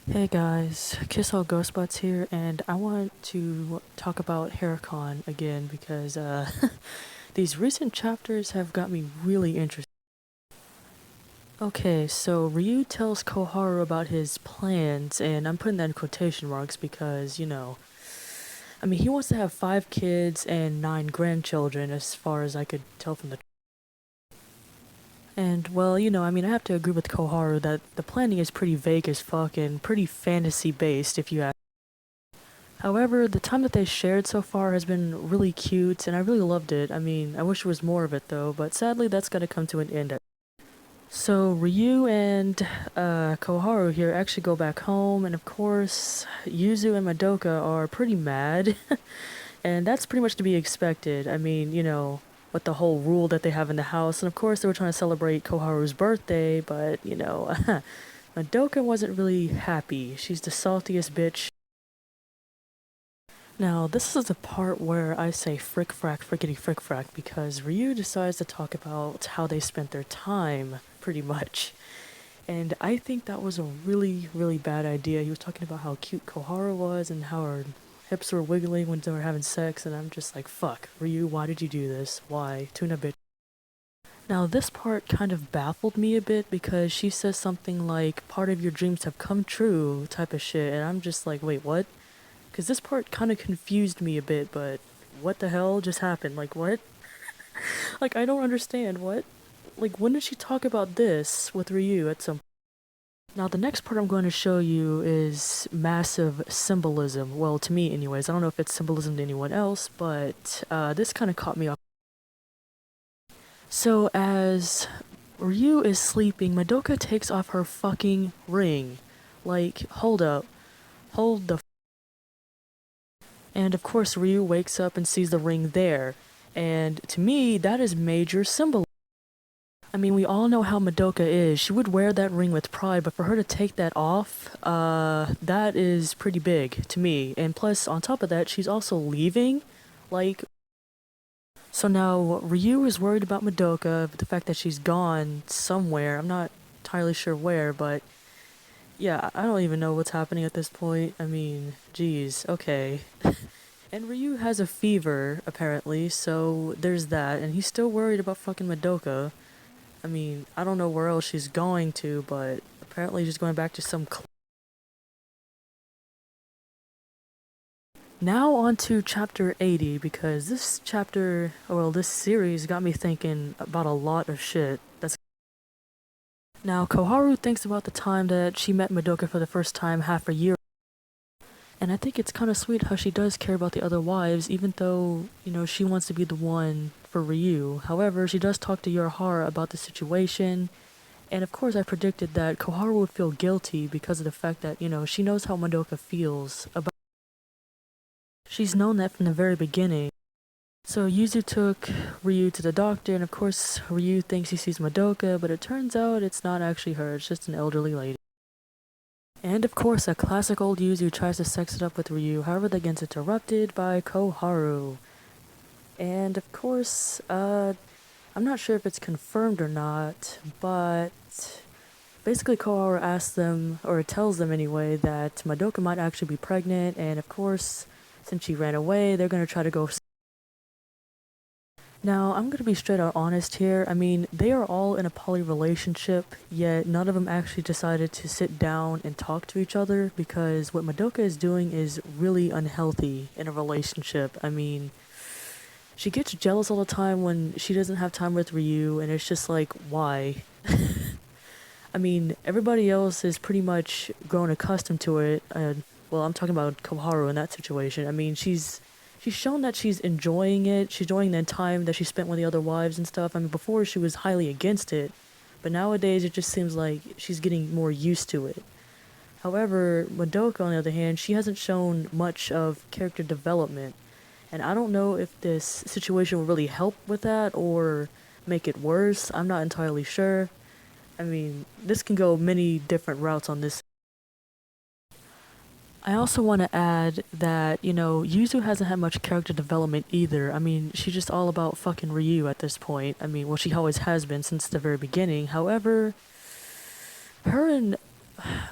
Hey guys, Kiss All Ghostbutts here, and I want to talk about Hare again because these recent chapters have got me really interested. Okay, so Ryu tells Koharu about his plans, and I'm putting that in quotation marks because, he wants to have 5 kids and 9 grandchildren, as far as I could tell from the. And, well, I have to agree with Koharu that the planning is pretty vague as fuck and pretty fantasy based, if you ask. However, the time that they shared so far has been really cute, and I really loved it. I wish there was more of it though, but sadly that's gotta come to an end. So Ryu and Koharu here actually go back home, and of course, Yuzu and Madoka are pretty mad, and that's pretty much to be expected. With the whole rule that they have in the house, and of course they were trying to celebrate Koharu's birthday, but Madoka wasn't really happy. She's the saltiest bitch. Now, this is the part where I say frick frack frickety frick frack because Ryu decides to talk about how they spent their time, pretty much. And I think that was a really, really bad idea. He was talking about how cute Koharu was and how her hips were wiggling when they were having sex, and I'm just like, fuck, Ryu, why did you do this? Why? Tuna bitch. Now, this part kind of baffled me a bit because she says something like, part of your dreams have come true, type of shit, and I'm just like, wait, what? Because this part kind of confused me a bit, but what the hell just happened? Like, what? Like, I don't understand. What? Like, when did she talk about this with Ryu at some. Now, the next part I'm going to show you is massive symbolism. Well, to me, anyways. I don't know if it's symbolism to anyone else, but this kind of caught me off. So, as Ryu is sleeping, Madoka takes off her fucking ring. Like, hold up. Hold the. And of course, Ryu wakes up and sees the ring there. And to me, that is major symbolism. We all know how Madoka is. She would wear that ring with pride, but for her to take that off, that is pretty big to me. And plus, on top of that, she's also leaving. Like, so now Ryu is worried about Madoka, the fact that she's gone somewhere. I'm not entirely sure where, but yeah, I don't even know what's happening at this point. Geez, okay. And Ryu has a fever, apparently, so there's that, and he's still worried about fucking Madoka. I don't know where else she's going to, but apparently she's going back to some Now on to chapter 80, because this chapter, well, this series got me thinking about a lot of shit. Now, Koharu thinks about the time that she met Madoka for the first time half a year. And I think it's kind of sweet how she does care about the other wives, even though, she wants to be the one for Ryu. However, she does talk to Hare about the situation, and of course I predicted that Koharu would feel guilty because of the fact that, she knows how Madoka feels about. She's known that from the very beginning. So Yuzu took Ryu to the doctor, and of course Ryu thinks he sees Madoka, but it turns out it's not actually her, it's just an elderly lady. And of course, a classic old Yuzu tries to sex it up with Ryu, however that gets interrupted by Koharu. And of course, I'm not sure if it's confirmed or not, but basically Koharu asks them, or tells them anyway, that Madoka might actually be pregnant, and of course, since she ran away, they're gonna try to go. Now, I'm gonna be straight out honest here. They are all in a poly relationship, yet none of them actually decided to sit down and talk to each other because what Madoka is doing is really unhealthy in a relationship. She gets jealous all the time when she doesn't have time with Ryu, and it's just like, why? Everybody else is pretty much grown accustomed to it. Well, I'm talking about Koharu in that situation. She's shown that she's enjoying it. She's enjoying the time that she spent with the other wives and stuff. Before she was highly against it, but nowadays it just seems like she's getting more used to it. However, Madoka, on the other hand, she hasn't shown much of character development, and I don't know if this situation will really help with that or make it worse. I'm not entirely sure. This can go many different routes on this. I also want to add that, Yuzu hasn't had much character development either. She's just all about fucking Ryu at this point. Well, she always has been since the very beginning. However, her and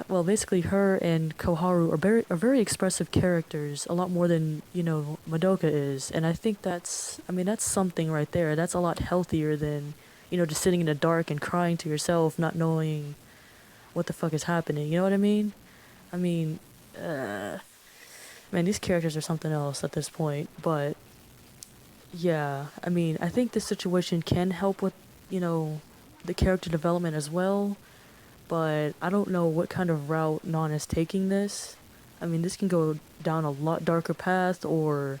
well, basically her and Koharu are very expressive characters, a lot more than, Madoka is. And I think that's something right there. That's a lot healthier than, just sitting in the dark and crying to yourself, not knowing what the fuck is happening. You know what I mean? I mean, uh, man, these characters are something else at this point. But yeah, I mean, I think this situation can help with, you know, the character development as well, but I don't know what kind of route Non is taking this. I mean, this can go down a lot darker path or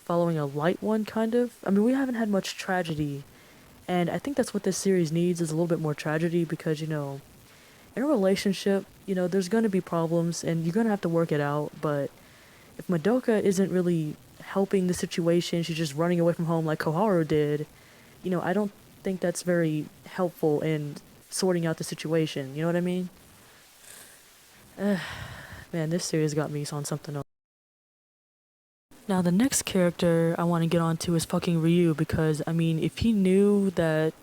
following a light one, kind of. I mean, we haven't had much tragedy, and I think that's what this series needs is a little bit more tragedy because, in a relationship, there's gonna be problems and you're gonna have to work it out, but if Madoka isn't really helping the situation, she's just running away from home like Koharu did, I don't think that's very helpful in sorting out the situation. You know what I mean? Man, this series got me on something else. Now, the next character I want to get onto is fucking Ryu because, I mean, if he knew that,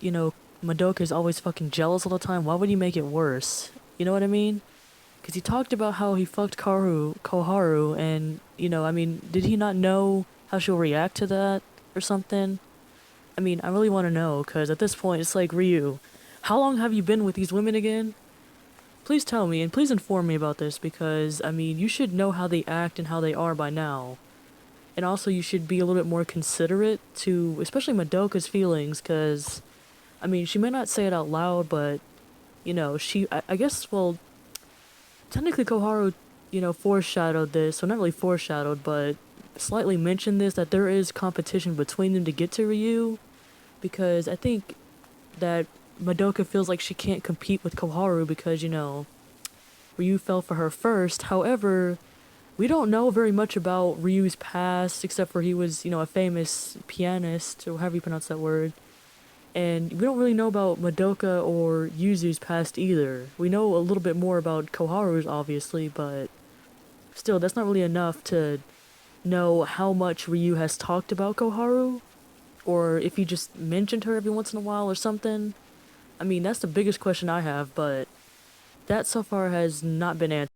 Madoka is always fucking jealous all the time, why would he make it worse? You know what I mean? Because he talked about how he fucked Koharu, and, I mean, did he not know how she'll react to that or something? I mean, I really want to know, because at this point, it's like, Ryu, how long have you been with these women again? Please tell me, and please inform me about this, because, I mean, you should know how they act and how they are by now. And also, you should be a little bit more considerate to, especially Madoka's feelings, because, I mean, she may not say it out loud, but, I guess, well, technically Koharu, foreshadowed this, so not really foreshadowed, but slightly mentioned this, that there is competition between them to get to Ryu, because I think that Madoka feels like she can't compete with Koharu because, Ryu fell for her first. However, we don't know very much about Ryu's past, except for he was, a famous pianist, or however you pronounce that word. And we don't really know about Madoka or Yuzu's past either. We know a little bit more about Koharu's, obviously, but still, that's not really enough to know how much Ryu has talked about Koharu, or if he just mentioned her every once in a while or something. I mean, that's the biggest question I have, but that so far has not been answered.